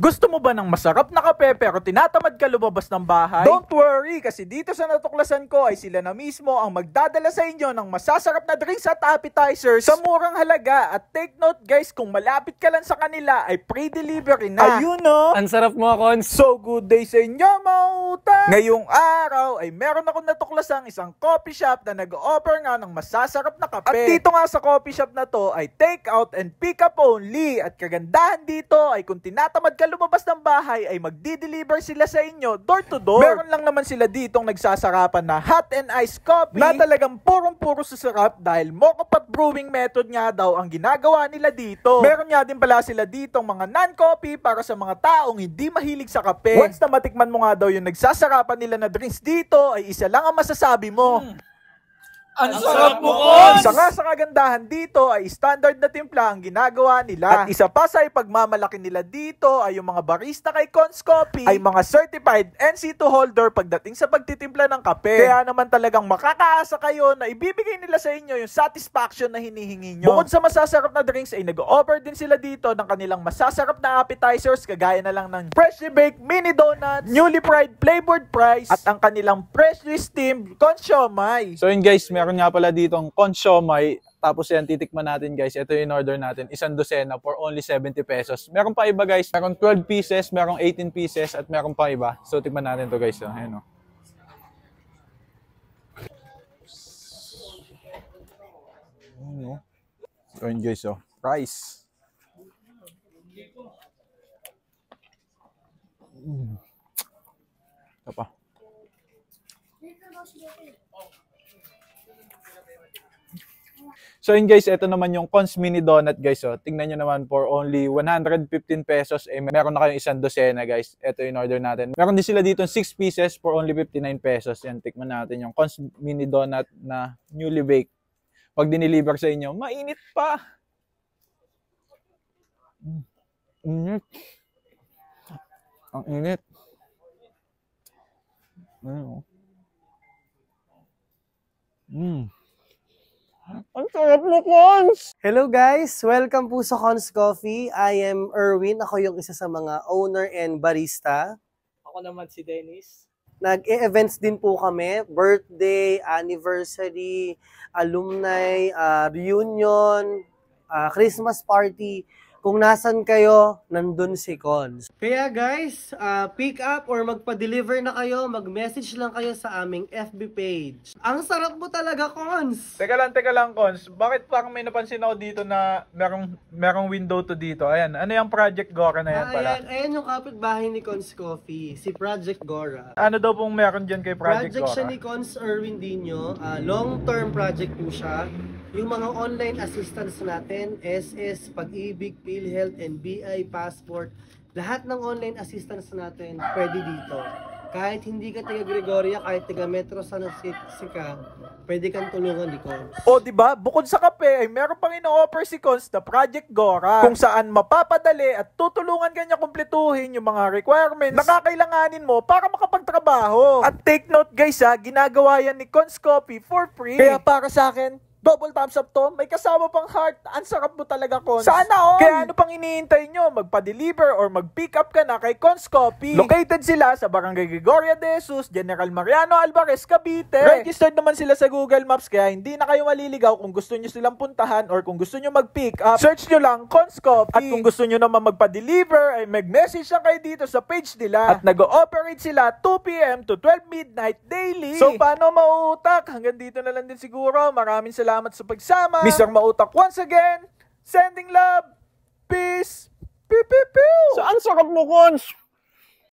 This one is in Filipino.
Gusto mo ba ng masarap na kape pero tinatamad ka lumabas ng bahay? Don't worry, kasi dito sa natuklasan ko ay sila na mismo ang magdadala sa inyo ng masasarap na drinks at appetizers sa murang halaga. At take note guys, kung malapit ka lang sa kanila ay free delivery na. Ayun no? Ang sarap mo, Cons. So good day sa inyo mga utang! Ngayong araw ay meron akong natuklasang isang coffee shop na nag-offer nga ng masasarap na kape. At dito nga sa coffee shop na to ay take out and pick up only. At kagandahan dito ay kung tinatamad ka lumabas ng bahay ay magdi-deliver sila sa inyo door to door. Meron lang naman sila ditong nagsasarapan na hot and iced coffee na talagang purong-puro susarap dahil mocha pot brewing method nga daw ang ginagawa nila dito. Meron nga din pala sila ditong mga non-coffee para sa mga taong hindi mahilig sa kape. Once na matikman mo nga daw yung nagsasarapan nila na drinks dito ay isa lang ang masasabi mo. Ang sarap mo, Cons! Isa nga sa kagandahan dito ay standard na timpla ang ginagawa nila. At isa pa sa ipagmamalaki nila dito ay yung mga barista kay Cons Coffee ay mga certified NC2 holder pagdating sa pagtitimpla ng kape. Kaya naman talagang makakaasa kayo na ibibigay nila sa inyo yung satisfaction na hinihingi nyo. Bukod sa masasarap na drinks ay nag-offer din sila dito ng kanilang masasarap na appetizers kagaya na lang ng freshly baked mini donuts, newly fried flavored fries, at ang kanilang freshly steamed Cons siomai. So yun guys, meron nga pala ditong Cons siomai. Tapos yan, titikman natin guys. Ito yung order natin. Isang dosena for only 70 pesos. Meron pa iba guys. Meron 12 pieces, meron 18 pieces, at meron pa iba. So tikman natin to guys. So, ayan o. So yun guys o. Price. Ito pa. So yun guys, ito naman yung Cons mini donut guys. So, tingnan nyo naman for only 115 pesos. Eh, meron na kayong isang dosena guys. Ito yung order natin. Meron din sila dito 6 pieces for only 59 pesos. Yan, tikman natin yung Cons mini donut na newly baked. Pag diniliver sa inyo, mainit pa. Init. Ang init. Ang sarap mo, Cons! Hello guys! Welcome po sa Cons Coffee. I am Erwin. Ako yung isa sa mga owner and barista. Ako naman si Dennis. Nag-e-events din po kami. Birthday, anniversary, alumni, reunion, Christmas party. Kung nasan kayo, nandun si Cons. Kaya guys, pick up or magpa-deliver na kayo, mag-message lang kayo sa aming FB page. Ang sarap mo talaga, Cons! Teka lang, Cons. Bakit parang may napansin ako dito na merong window to dito? Ayan, ano yung Project Gora na yan pala? Ayan yung kapitbahay ni Cons Coffee, si Project Gora. Ano daw pong meron dyan kay Project Gora? Project siya ni Cons Erwin Dino. Long-term project po siya. Yung mga online assistance natin, SS, Pag-ibig, PhilHealth, NBI, Passport, lahat ng online assistance natin pwede dito. Kahit hindi ka taga Gregoria, kahit taga Metro San Jose ka, pwede kang tulungan ni Cons. O diba, bukod sa kape ay meron pang ino-offer si Cons na Project Gora kung saan mapapadali at tutulungan ka niya kumpletuhin yung mga requirements na kakailanganin mo para makapagtrabaho. At take note guys ha, ginagawa yan ni Cons Coffee for free. Kaya para sa akin, double thumbs up to. May kasama pang heart. Ang sarap mo talaga, Cons. Sana all! Kaya ano pang iniintay nyo? Magpa-deliver or mag-pick up ka na kay Cons Coffee. Located sila sa Barangay Gregoria de Jesus, General Mariano Alvarez, Cavite. Registered naman sila sa Google Maps kaya hindi na kayo maliligaw kung gusto nyo silang puntahan or kung gusto nyo mag-pick up. Search nyo lang Cons Coffee. At kung gusto nyo naman magpa-deliver ay mag-message lang kayo dito sa page nila. At nag-ooperate sila 2 p.m. to 12 midnight daily. So paano mauutak? Hanggang dito na lang din siguro. Maraming salamat sa pagsama. Mr. Mautak once again, sending love, peace, pew pew pew. So ang sarap mo, Cons!